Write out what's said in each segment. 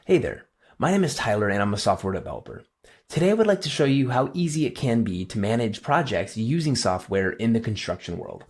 Hey there, my name is Tyler and I'm a software developer. Today I would like to show you how easy it can be to manage projects using software in the construction world.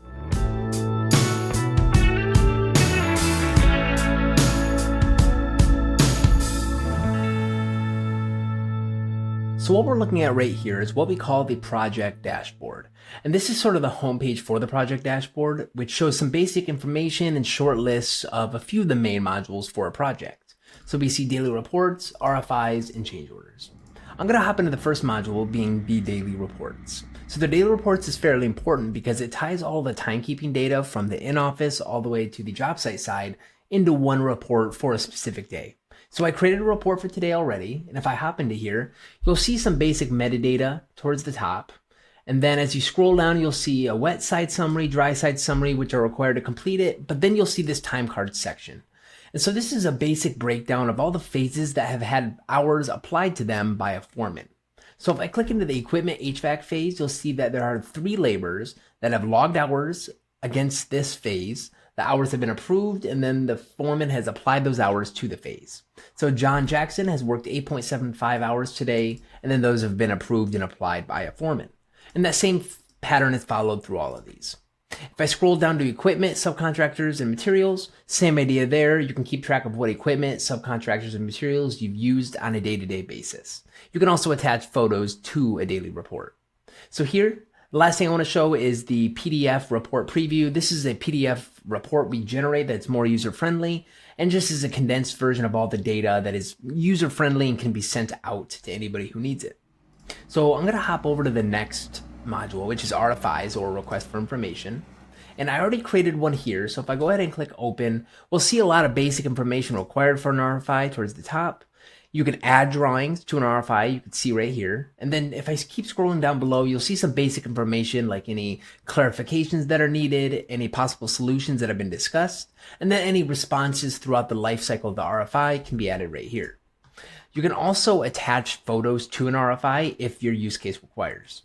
So what we're looking at right here is what we call the project dashboard. And this is sort of the homepage for the project dashboard, which shows some basic information and short lists of a few of the main modules for a project. So we see daily reports, RFIs, and change orders. I'm going to hop into the first module, being the daily reports. So the daily reports is fairly important because it ties all the timekeeping data from the in-office all the way to the job site side into one report for a specific day. So I created a report for today already, and if I hop into here, you'll see some basic metadata towards the top. And then as you scroll down, you'll see a wet side summary, dry side summary, which are required to complete it, but then you'll see this time card section. And so this is a basic breakdown of all the phases that have had hours applied to them by a foreman. So if I click into the equipment HVAC phase, you'll see that there are 3 laborers that have logged hours against this phase. The hours have been approved, and then the foreman has applied those hours to the phase. So John Jackson has worked 8.75 hours today, and then those have been approved and applied by a foreman. And that same pattern is followed through all of these. If I scroll down to equipment, subcontractors, and materials, same idea there. You can keep track of what equipment, subcontractors, and materials you've used on a day-to-day basis. You can also attach photos to a daily report. So here, the last thing I want to show is the PDF report preview. This is a PDF report we generate that's more user-friendly and just is a condensed version of all the data that is user-friendly and can be sent out to anybody who needs it. So I'm going to hop over to the next module, which is RFIs, or request for information. And I already created one here. So if I go ahead and click open, we'll see a lot of basic information required for an RFI towards the top. You can add drawings to an RFI, you can see right here. And then if I keep scrolling down below, you'll see some basic information like any clarifications that are needed, any possible solutions that have been discussed, and then any responses throughout the life cycle of the RFI can be added right here. You can also attach photos to an RFI if your use case requires.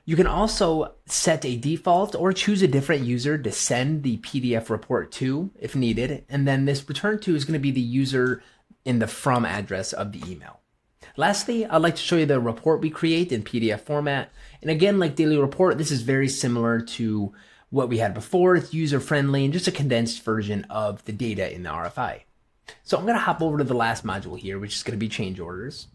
You can also set a default or choose a different user to send the PDF report to if needed. And then this return to is going to be the user in the from address of the email. Lastly, I'd like to show you the report we create in PDF format. And again, like daily report, this is very similar to what we had before. It's user friendly and just a condensed version of the data in the RFI. So I'm going to hop over to the last module here, which is going to be change orders.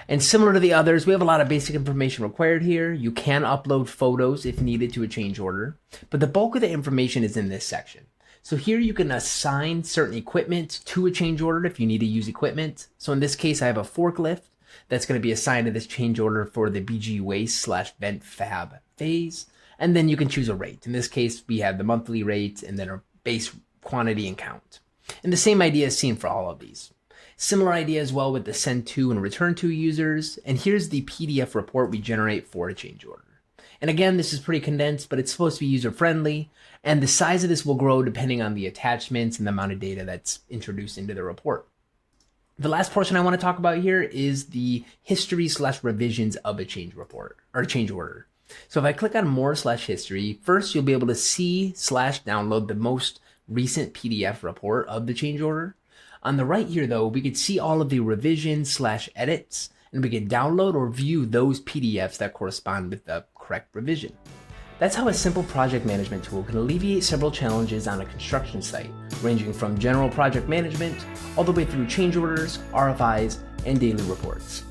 And similar to the others, we have a lot of basic information required here. You can upload photos if needed to a change order, but the bulk of the information is in this section. So here you can assign certain equipment to a change order if you need to use equipment. So in this case, I have a forklift that's going to be assigned to this change order for the BG waste / vent fab phase. And then you can choose a rate. In this case, we have the monthly rate and then a base quantity and count. And the same idea is seen for all of these. Similar idea as well with the send to and return to users. And here's the PDF report we generate for a change order. And again, this is pretty condensed, but it's supposed to be user friendly. And the size of this will grow depending on the attachments and the amount of data that's introduced into the report. The last portion I want to talk about here is the history / revisions of a change report or change order. So if I click on more / history, first you'll be able to see / download the most recent PDF report of the change order. On the right here, though, we could see all of the revisions / edits, and we can download or view those PDFs that correspond with the correct revision. That's how a simple project management tool can alleviate several challenges on a construction site, ranging from general project management all the way through change orders, RFIs, and daily reports.